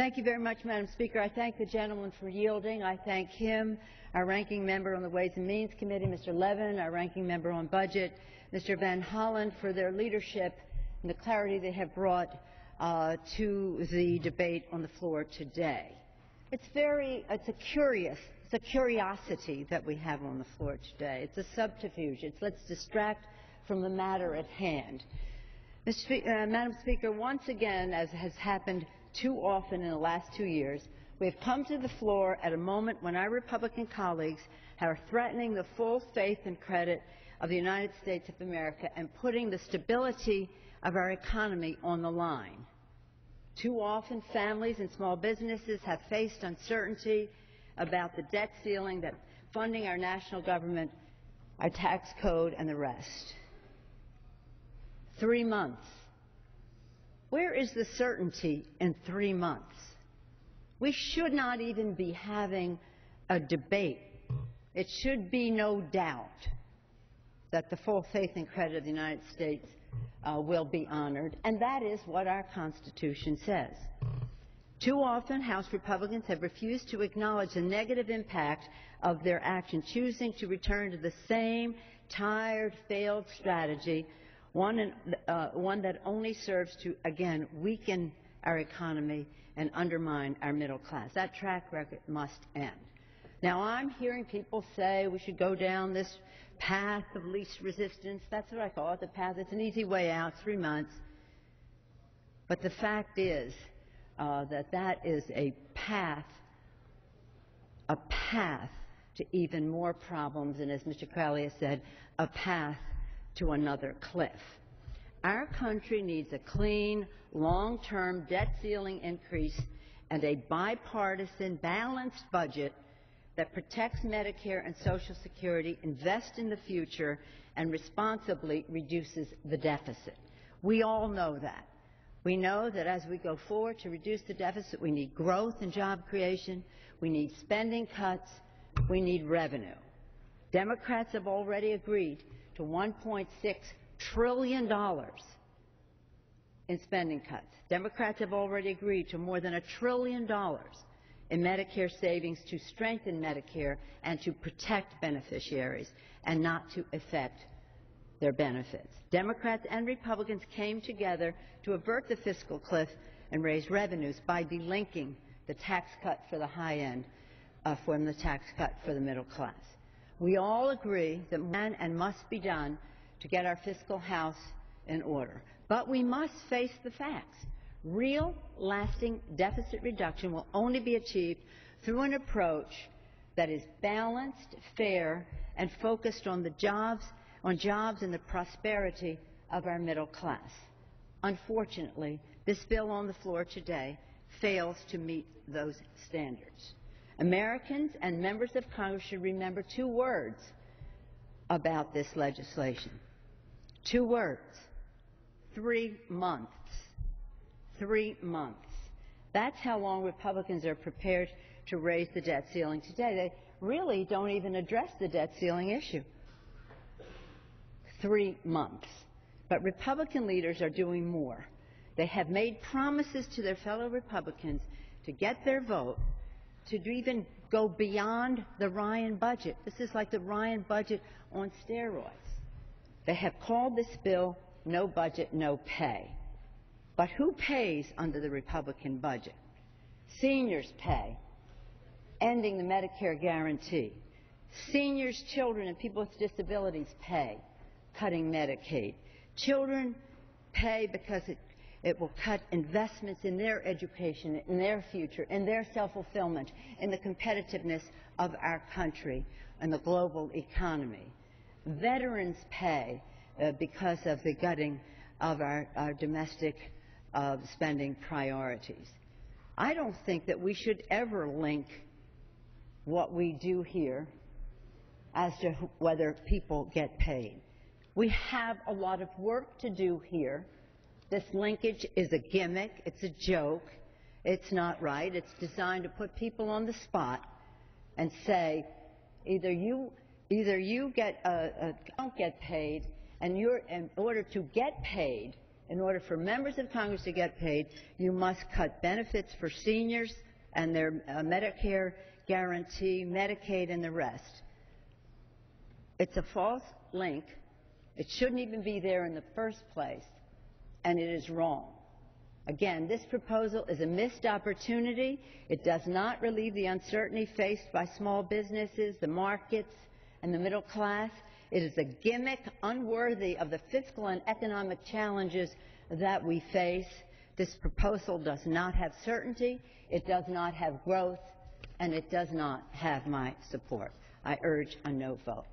Thank you very much, Madam Speaker. I thank the gentleman for yielding. I thank him, our ranking member on the Ways and Means Committee, Mr. Levin, our ranking member on Budget, Mr. Van Hollen, for their leadership and the clarity they have brought to the debate on the floor today. It's a curiosity that we have on the floor today. It's a subterfuge. Let's distract from the matter at hand. Madam Speaker, once again, as has happened too often in the last 2 years, we have come to the floor at a moment when our Republican colleagues are threatening the full faith and credit of the United States of America and putting the stability of our economy on the line. Too often, families and small businesses have faced uncertainty about the debt ceiling, that funding our national government, our tax code, and the rest. 3 months. Where is the certainty in 3 months? We should not even be having a debate. It should be no doubt that the full faith and credit of the United States will be honored, and that is what our Constitution says. Too often, House Republicans have refused to acknowledge the negative impact of their action, choosing to return to the same tired, failed strategy, one that only serves to, again, weaken our economy and undermine our middle class. That track record must end. Now, I'm hearing people say we should go down this path of least resistance. That's what I call it, the path. It's an easy way out, 3 months. But the fact is that is a path to even more problems, and as Mr. Crowley has said, a path to another cliff. Our country needs a clean, long-term debt ceiling increase and a bipartisan, balanced budget that protects Medicare and Social Security, invests in the future, and responsibly reduces the deficit. We all know that. We know that as we go forward to reduce the deficit, we need growth and job creation, we need spending cuts, we need revenue. Democrats have already agreed to $1.6 trillion in spending cuts. Democrats have already agreed to more than $1 trillion in Medicare savings to strengthen Medicare and to protect beneficiaries and not to affect their benefits. Democrats and Republicans came together to avert the fiscal cliff and raise revenues by delinking the tax cut for the high end from the tax cut for the middle class. We all agree that more can and must be done to get our fiscal house in order. But we must face the facts. Real, lasting deficit reduction will only be achieved through an approach that is balanced, fair, and focused on jobs and the prosperity of our middle class. Unfortunately, this bill on the floor today fails to meet those standards. Americans and members of Congress should remember 2 words about this legislation. 2 words. 3 months. 3 months. That's how long Republicans are prepared to raise the debt ceiling today. They really don't even address the debt ceiling issue. 3 months. But Republican leaders are doing more. They have made promises to their fellow Republicans to get their vote, to even go beyond the Ryan budget. This is like the Ryan budget on steroids. They have called this bill No Budget, No Pay. But who pays under the Republican budget? Seniors pay, ending the Medicare guarantee. Seniors, children, and people with disabilities pay, cutting Medicaid. Children pay because it will cut investments in their education, in their future, in their self-fulfillment, in the competitiveness of our country and the global economy. Veterans pay because of the gutting of our domestic spending priorities. I don't think that we should ever link what we do here as to whether people get paid. We have a lot of work to do here. This linkage is a gimmick. It's a joke. It's not right. It's designed to put people on the spot and say, either you don't get paid, and in order to get paid, In order for members of Congress to get paid, you must cut benefits for seniors and their Medicare guarantee, Medicaid, and the rest. It's a false link. It shouldn't even be there in the first place, and it is wrong. Again, this proposal is a missed opportunity. It does not relieve the uncertainty faced by small businesses, the markets, and the middle class. It is a gimmick unworthy of the fiscal and economic challenges that we face. This proposal does not have certainty, it does not have growth, and it does not have my support. I urge a no vote.